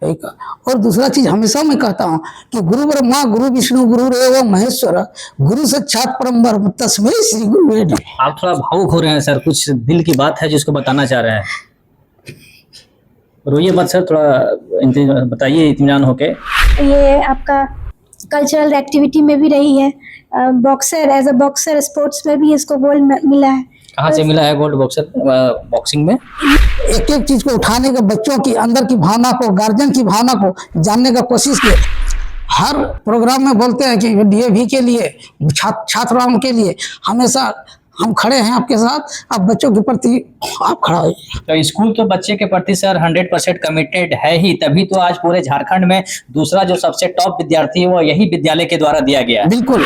एक और दूसरा चीज हमेशा मैं कहता हूँ कि गुरु ब्रह्मा गुरु विष्णु गुरु देवो महेश्वर गुरु साक्षात परम ब्रह्म तस्मै श्री गुरुवे नमः। आप थोड़ा भावुक हो रहे हैं सर, कुछ दिल की बात है जिसको बताना चाह रहे हैं। रोइए मत सर, थोड़ा बताइए इत्मीनान होके। ये आपका कल्चरल एक्टिविटी में भी रही है, boxer as a boxer sports में भी इसको गोल्ड मिला है। कहाँ से मिला है गोल्ड बॉक्सर बॉक्सिंग में? एक एक चीज को उठाने के बच्चों की अंदर की भावना को गार्जियन की भावना को जानने का कोशिश किए। हर प्रोग्राम में बोलते हैं कि डीएवी के लिए छात्राओं के लिए हमेशा हम खड़े हैं आपके साथ, आप बच्चों के प्रति आप खड़ा होइए। तो स्कूल तो बच्चे के प्रति सर 100% कमिटेड है ही, तभी तो आज पूरे झारखंड में दूसरा जो सबसे टॉप विद्यार्थी है वो यही विद्यालय के द्वारा दिया गया है। बिल्कुल।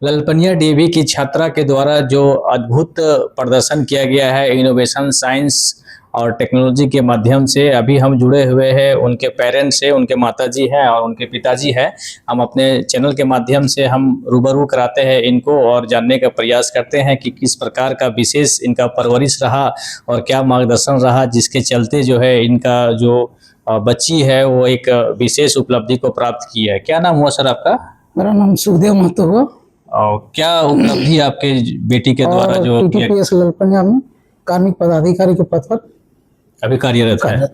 ललपनिया डीएवी की छात्रा के द्वारा जो अद्भुत प्रदर्शन किया गया है इनोवेशन साइंस और टेक्नोलॉजी के माध्यम से, अभी हम जुड़े हुए हैं उनके पेरेंट्स से, उनके माताजी हैं और उनके पिताजी हैं। हम अपने चैनल के माध्यम से हम रूबरू कराते हैं इनको और जानने का प्रयास करते हैं कि किस प्रकार का विशेष इनका परवरिश रहा और क्या मार्गदर्शन रहा, जिसके चलते जो है इनका जो बच्ची है वो एक विशेष उपलब्धि को प्राप्त की है। क्या नाम हुआ सर आपका? मेरा नाम सुखदेव महतो हुआ। और क्या उपलब्धि आपके बेटी के द्वारा जो टीटीपीएस ललपनिया में कार्मिक पदाधिकारी के पद पर अभी कार्यरत है?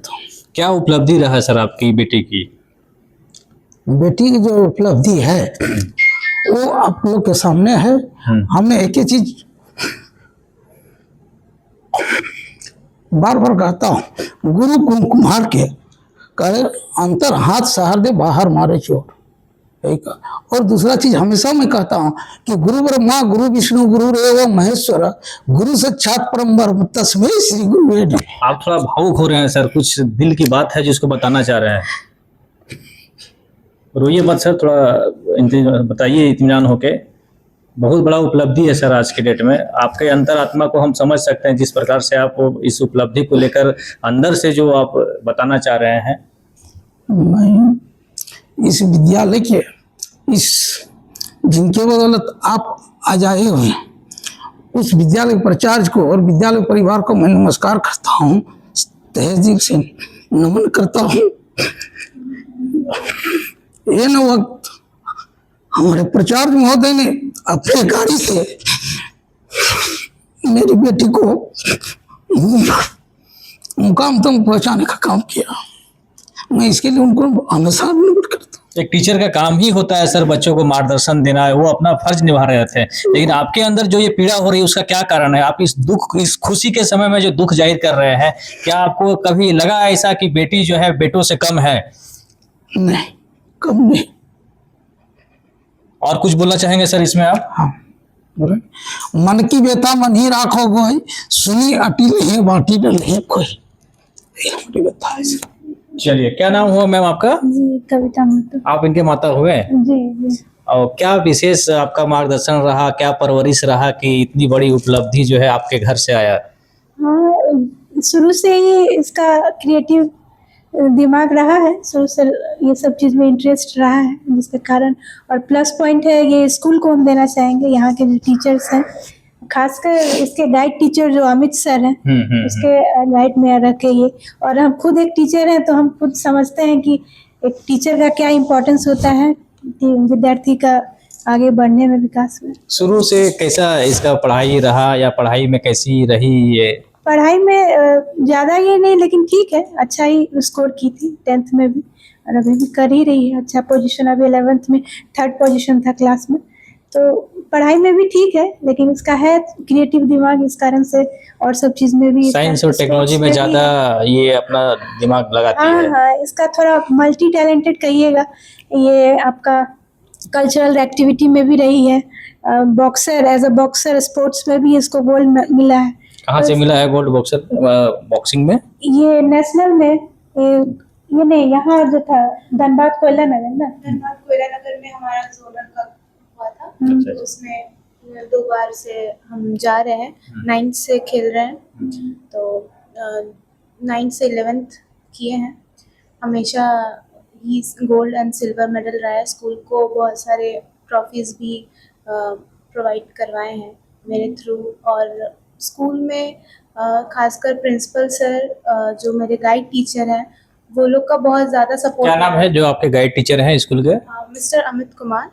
क्या उपलब्धि रहा सर आपकी बेटी की? बेटी की जो उपलब्धि है वो आप लोग के सामने है। हमने एक ही चीज बार बार कहता हूँ, गुरु कुम्हार के करे अंतर हाथ सहार दे बाहर मारे चोर। एक और दूसरा चीज हमेशा मैं कहता हूँ कि गुरु ब्रह्मा गुरु विष्णु गुरु देवो महेश्वर गुरु साक्षात परम ब्रह्म तस्मै श्री गुरुवे नमः। आप थोड़ा भावुक हो रहे हैं सर, कुछ दिल की बात है जिसको बताना चाह रहे हैं। रोइए मत सर, थोड़ा बताइए इत्मीनान होके। बहुत बड़ा उपलब्धि है सर आज के डेट में। आपके अंतरात्मा को हम समझ सकते हैं जिस प्रकार से आप इस उपलब्धि को लेकर अंदर से जो आप बताना चाह रहे हैं। मैं इस विद्यालय के इस जिनके बदौलत आप आज आए हुए हैं, उस विद्यालय प्राचार्य को और विद्यालय परिवार को मैं नमस्कार करता हूँ, तहे दिल से नमन करता हूँ। ये न वक्त हमारे प्राचार्य महोदय ने अपने गाड़ी से मेरी बेटी को मुकाम तक पहुंचाने का काम किया। मैं इसके लिए उनको हमेशा धन्यवाद करता हूँ। एक टीचर का काम ही होता है सर बच्चों को मार्गदर्शन देना है, वो अपना फर्ज निभा रहे थे। लेकिन आपके अंदर जो ये पीड़ा हो रही है उसका क्या कारण है? आप इस खुशी के समय में जो दुख जाहिर कर रहे हैं, क्या आपको कभी लगा ऐसा कि बेटी जो है बेटों से कम है? नहीं, कम नहीं। और कुछ बोलना चाहेंगे सर इसमें आप? हाँ, मन की व्यथा मन ही राखो गोई, सुनी अटी नहीं बाटी न नहीं कोई। हमारी व्यथा है। चलिए, क्या नाम हुआ मैम आपका? जी, कविता महतो। आप इनके माता हुए? जी जी। और क्या विशेष आपका मार्गदर्शन रहा, क्या परवरिश रहा कि इतनी बड़ी उपलब्धि जो है आपके घर से आया? हाँ, शुरू से ही इसका क्रिएटिव दिमाग रहा है, शुरू से ये सब चीज़ में इंटरेस्ट रहा है, जिसके कारण और प्लस पॉइंट है ये स्कूल को हम देना चाहेंगे। यहाँ के जो टीचर्स हैं, खासकर इसके गाइड टीचर जो अमित सर हैं, उसके गाइड में रखे ये, और हम खुद एक टीचर हैं तो हम खुद समझते हैं कि एक टीचर का क्या इम्पोर्टेंस होता है विद्यार्थी का आगे बढ़ने में, विकास में। शुरू से कैसा इसका पढ़ाई रहा या पढ़ाई में कैसी रही ये? पढ़ाई में ज़्यादा ये नहीं, लेकिन ठीक है, अच्छा ही स्कोर की थी 10th में भी, और अभी भी कर ही रही है अच्छा पोजीशन। अभी 11th में 3rd पोजीशन था क्लास में, तो पढ़ाई में भी ठीक है, लेकिन इसका है क्रिएटिव दिमाग, इस कारण से और सब चीज़ में भी साइंस और टेक्नोलॉजी में ज़्यादा ये अपना दिमाग लगाती है। हाँ, इसका थोड़ा मल्टी टैलेंटेड कहिएगा। ये आपका कल्चरल एक्टिविटी में भी रही है, boxer as a boxer sports में भी इसको गोल्ड मिला है। कहाँ से मिला है गोल्ड बॉक्सर बॉक्सिंग में? ये नेशनल में ये नहीं, यहाँ जो था धनबाद कोयला नगर ना, धनबाद कोयला नगर में हमारा जोनल का हुआ था। तो उसमें 2 बार से हम जा रहे हैं, 9th से खेल रहे हैं, तो 9th से 11th किए हैं। हमेशा ही गोल्ड एंड सिल्वर मेडल रहा है। स्कूल को बहुत सारे ट्रॉफीज़ भी प्रोवाइड करवाए हैं मेरे थ्रू। और स्कूल में खासकर प्रिंसिपल सर जो मेरे गाइड टीचर हैं वो लोग का बहुत ज़्यादा क्या सपोर्ट नाम है जो आपके गाइड टीचर हैं स्कूल के? मिस्टर अमित कुमार,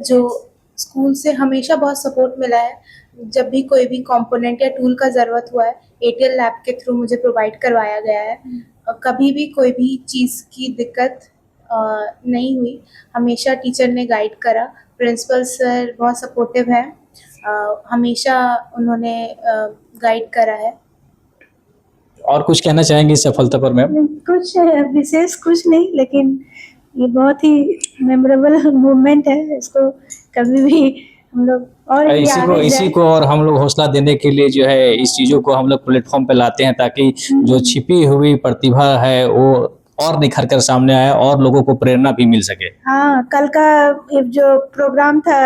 जो स्कूल से हमेशा बहुत सपोर्ट मिला है। जब भी कोई भी कंपोनेंट या टूल का ज़रूरत हुआ है एटीएल लैब के थ्रू मुझे प्रोवाइड करवाया गया है। कभी भी कोई भी चीज़ की दिक्कत नहीं हुई, हमेशा टीचर ने गाइड करा। प्रिंसिपल सर बहुत सपोर्टिव हैं, हमेशा उन्होंने गाइड करा है। और कुछ कहना चाहेंगे इस सफलता पर मैम? कुछ विशेष कुछ नहीं, लेकिन ये बहुत ही मेमोरेबल मोमेंट है। इसको कभी भी हम लोग और भी इसी आगे इसी जाएं। को और हम लोग हौसला देने के लिए जो है इस चीज़ों को हम लोग प्लेटफॉर्म पे लाते हैं, ताकि जो छिपी हुई प्रतिभा है वो और निखर कर सामने आए और लोगों को प्रेरणा भी मिल सके। हाँ, कल का ये जो प्रोग्राम था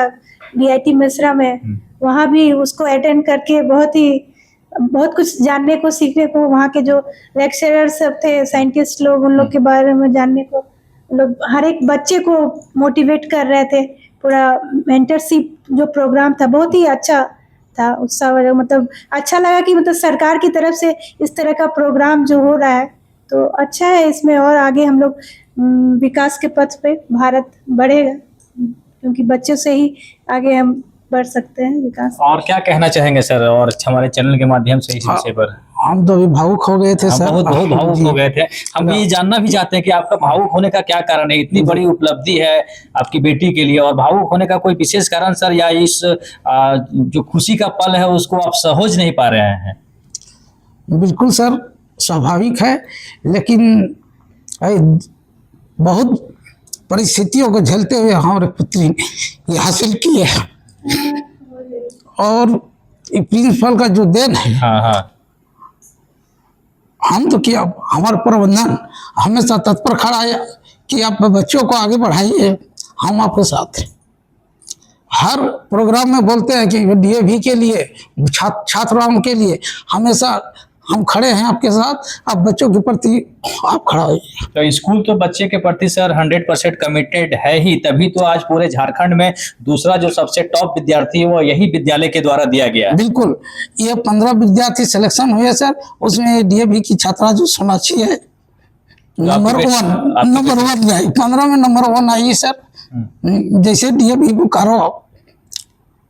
DIT मिश्रा में, वहाँ भी उसको अटेंड करके बहुत कुछ जानने को सीखने को, वहाँ के जो लेक्चरर सब थे, साइंटिस्ट लोग, उन लोग के बारे में जानने को, लोग हर एक बच्चे को मोटिवेट कर रहे थे। पूरा मेंटरशिप जो प्रोग्राम था बहुत ही अच्छा था। उत्साह मतलब अच्छा लगा कि मतलब सरकार की तरफ से इस तरह का प्रोग्राम जो हो रहा है तो अच्छा है। इसमें और आगे हम लोग विकास के पथ पे भारत बढ़ेगा, क्योंकि बच्चों से ही आगे हम बढ़ सकते हैं विकास। और क्या कहना चाहेंगे सर और हमारे चैनल के माध्यम से इस विषय पर? हम तो अभी भावुक हो गए थे हम सर। बहुत भावुक जी। हो गए थे। हम ये जानना भी चाहते हैं कि आपका भावुक होने का क्या कारण है? इतनी बड़ी उपलब्धि है आपकी बेटी के लिए, और भावुक होने का कोई विशेष कारण सर, या इस जो खुशी का पल है उसको आप सहज नहीं पा रहे हैं? बिल्कुल सर, स्वाभाविक है, लेकिन बहुत परिस्थितियों को झेलते हुए हमारे पुत्री ने ये हासिल की है। और प्रिंसिपल का जो देन है, हाँ हाँ, हम तो क्या, हमारा प्रबंधन हमेशा तत्पर खड़ा है कि आप बच्चों को आगे बढ़ाइए, हम आपके साथ हैं। हर प्रोग्राम में बोलते हैं कि DAV के लिए, छात्राओं के लिए हमेशा हम खड़े हैं आपके साथ, आप बच्चों के प्रति आप खड़ा होइए। तो स्कूल तो बच्चे के प्रति सर 100% कमिटेड है ही, तभी तो आज पूरे झारखंड में दूसरा जो सबसे टॉप विद्यार्थी है वो यही विद्यालय के द्वारा दिया गया है। बिल्कुल, ये 15 विद्यार्थी सिलेक्शन हुए सर, उसमें DAV की छात्रा जो सोनाक्षी है नंबर 1 आई, 15 में नंबर 1 आई सर। जैसे DAV बोकारो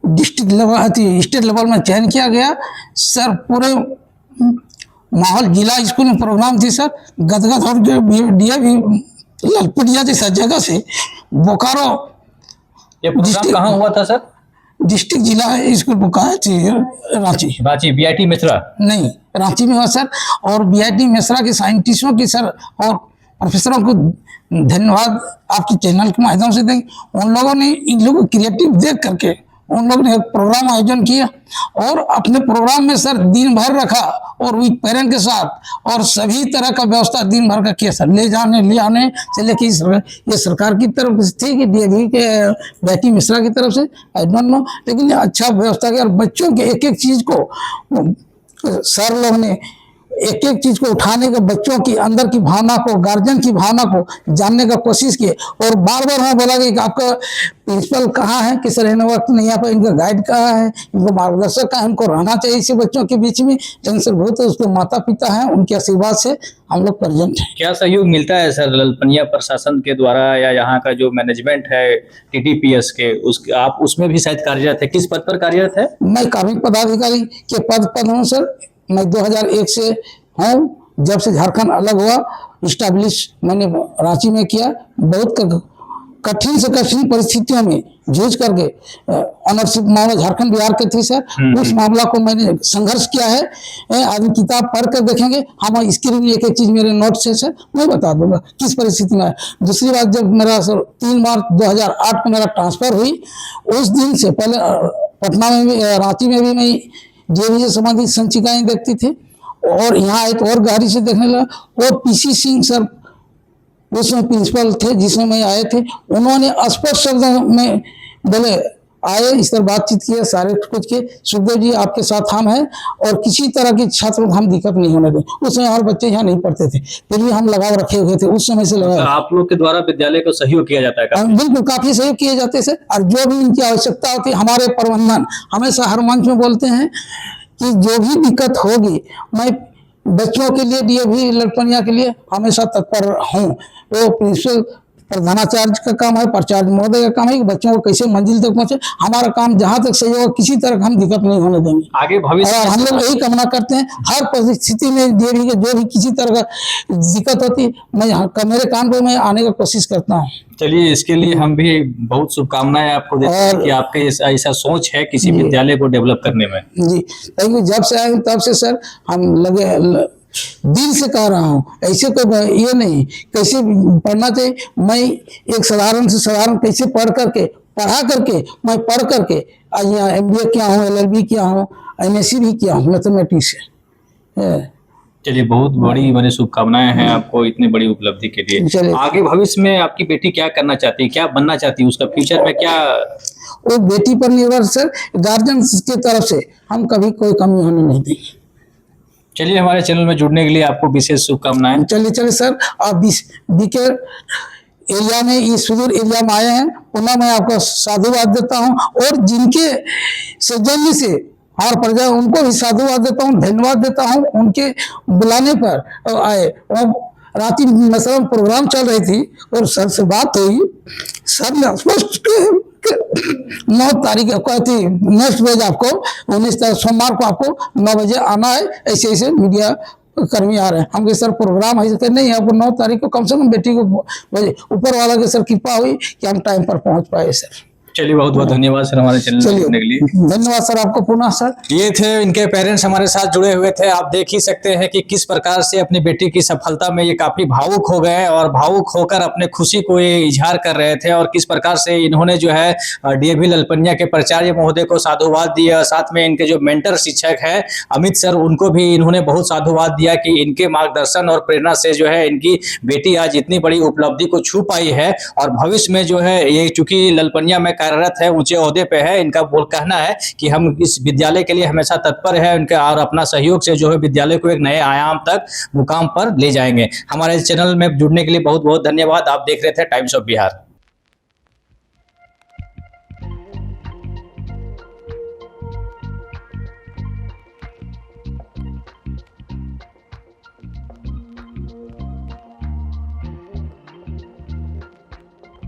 डिस्ट्रिक्ट लेवल थी, स्टेट लेवल में चयन किया गया सर। पूरे माहौल जिला स्कूल में प्रोग्राम थी सर, गदगद और DAV ललपुटिया जैसा जगह से बोकारो। ये प्रोग्राम कहाँ हुआ था सर? डिस्ट्रिक्ट जिला स्कूल बोकारो थी, रांची BIT मिश्रा नहीं, रांची में हुआ सर। और BIT मिश्रा के साइंटिस्टों की सर और प्रोफेसरों को धन्यवाद आपके चैनल के माध्यम से देंगे। उन लोगों ने इन लोगों को क्रिएटिव देख करके उन लोगों ने एक प्रोग्राम आयोजन किया, और अपने प्रोग्राम में सर दिन भर रखा, और विद पेरेंट के साथ, और सभी तरह का व्यवस्था दिन भर का किया सर। ले आने से लेके ये सरकार की तरफ से थी कि DAV के BIT मिश्रा की तरफ से, आई डोंट नो, लेकिन अच्छा व्यवस्था किया। और बच्चों के एक चीज़ को सर लोग ने एक चीज को उठाने के, बच्चों की अंदर की भावना को, गार्जियन की भावना को जानने का कोशिश किए। और बार बार मैं बोला कि आपका प्रिंसिपल कहाँ है, कि सर इन वक्त नहीं, यहाँ पर इनका गाइड कहाँ है, इनको मार्गदर्शक कहाँ है, इनको रहना चाहिए इसे बच्चों के बीच में। लेकिन सर बहुत उसके माता पिता हैं, उनके आशीर्वाद से हम लोग प्रेजेंट हैं। क्या सहयोग मिलता है सर ललपनिया प्रशासन के द्वारा, या यहाँ का जो मैनेजमेंट है TTPS के, आप उसमें भी शायद कार्यरत है? किस पद पर कार्यरत है? मैं कार्मिक पदाधिकारी के पद पर हूँ सर। मैं 2001 से हूँ, जब से झारखंड अलग हुआ, इस्टेब्लिश मैंने रांची में किया। बहुत कठिन से कठिन परिस्थितियों में जूझ करके ऑनरशिप मामला झारखंड बिहार के थी सर, उस मामला को मैंने संघर्ष किया है। आदमी किताब पढ़ कर देखेंगे, हम स्क्रीन में एक चीज मेरे नोट से सर मैं बता दूंगा किस परिस्थिति में है। दूसरी बात, जब मेरा सर 3 मार्च 2008 को मेरा ट्रांसफर हुई, उस दिन से पहले पटना में भी, रांची में भी मैं DAV से संबंधित संचिकाएं देखती थी, और यहाँ एक और गहरी से देखने लगा। और PC सिंह सर उसमें प्रिंसिपल थे जिसमें मैं आए थे, उन्होंने स्पष्ट शब्दों में बोले आए, इस तरह बातचीत किए, सारे कुछ किए, सुखदेव जी आपके साथ हम हैं और किसी तरह की छात्र को हम दिक्कत नहीं होने दें। उस समय हमारे बच्चे यहाँ नहीं पढ़ते थे, फिर भी हम लगाव रखे हुए थे, उस समय से तो लगाव। आप लोग के द्वारा विद्यालय को सहयोग किया जाता है काफी? बिल्कुल काफी सहयोग किए जाते सर, और जो भी इनकी आवश्यकता होती है, हमारे प्रबंधन हमेशा हर मंच में बोलते हैं कि जो भी दिक्कत होगी, मैं बच्चों के लिए, डीएवी लड़पनिया के लिए हमेशा तत्पर हूँ। वो प्रिंसिपल प्रधानाचार्य का काम है, प्राचार्य महोदय का काम है कि बच्चों को कैसे मंजिल तक पहुंचे। हमारा काम जहां तक सहयोग, किसी तरह का हम दिक्कत नहीं होने देंगे। आगे भविष्य और हम लोग यही कामना करते हैं, हर परिस्थिति में डीएवी के जो भी किसी तरह का दिक्कत होती, मेरे काम पे मैं आने की कोशिश करता हूँ। चलिए, इसके लिए हम भी बहुत शुभकामनाएं आपको देते हैं कि आपके ऐसा सोच है किसी विद्यालय को डेवलप करने में। जी थैंक यू। जब से आए तब से सर हम लगे, दिल से कह रहा हूँ, ऐसे कोई ये नहीं कैसे पढ़ना चाहिए। मैं एक साधारण से साधारण कैसे पढ़ा करके मैं पढ़ करके आज यहाँ MBA किया हूँ, LLB किया हूँ, MSc भी किया हूँ मैथमेटिक्स से। चलिए, बहुत बड़ी मेरी शुभकामनाएं हैं आपको इतनी बड़ी उपलब्धि के लिए। चलिए। आगे भविष्य में आपकी बेटी क्या करना चाहती है, क्या बनना चाहती है, उसका फ्यूचर में क्या? वो बेटी पर निर्भर सर, गार्जियन की तरफ से हम कभी कोई कमी होने नहीं देंगे। चलिए, हमारे चैनल में जुड़ने के लिए आपको विशेष शुभकामनाएं। चलिए सर, आप बीके एरिया में, इस सुदूर एरिया में आए हैं, पुनः मैं आपको साधुवाद देता हूं, और जिनके सौजन्य से हमारे प्रजा, उनको भी साधुवाद देता हूं, धन्यवाद देता हूं। उनके बुलाने पर आए। रात में प्रोग्राम चल रही थी और सर से बात हुई, सर ने स्पष्ट 9 तारीख को थी, नेक्स्ट बजे आपको 19 सोमवार को आपको 9 बजे आना है, ऐसे ऐसे मीडिया कर्मी आ रहे हैं। हम सर प्रोग्राम है नहीं, आपको 9 तारीख को कम से कम बेटी को ऊपर वाला के सर कृपा हुई कि हम टाइम पर पहुंच पाए सर। चलिए, बहुत बहुत धन्यवाद सर हमारे चैनल में जुड़ने के लिए। धन्यवाद सर आपको पुनः सर। ये थे इनके पेरेंट्स हमारे साथ जुड़े हुए थे। आप देख ही सकते हैं कि किस प्रकार से अपनी बेटी की सफलता में ये काफी भावुक हो गए और भावुक होकर अपने खुशी को ये इजहार कर रहे थे, और किस प्रकार से इन्होंने जो है डीएवी ललपनिया के प्राचार्य महोदय को साधुवाद दिया। साथ में इनके जो मेंटर शिक्षक है अमित सर, उनको भी इन्होंने बहुत साधुवाद दिया कि इनके मार्गदर्शन और प्रेरणा से जो है इनकी बेटी आज इतनी बड़ी उपलब्धि को छू पाई है। और भविष्य में जो है ये चूंकि ललपनिया में कार्यरत है, ऊंचे ओहदे पे है, इनका कहना है कि हम इस विद्यालय के लिए हमेशा तत्पर है उनके, और अपना सहयोग से जो है विद्यालय को एक नए आयाम तक, मुकाम पर ले जाएंगे। हमारे चैनल में जुड़ने के लिए बहुत बहुत धन्यवाद। आप देख रहे थे टाइम्स ऑफ बिहार।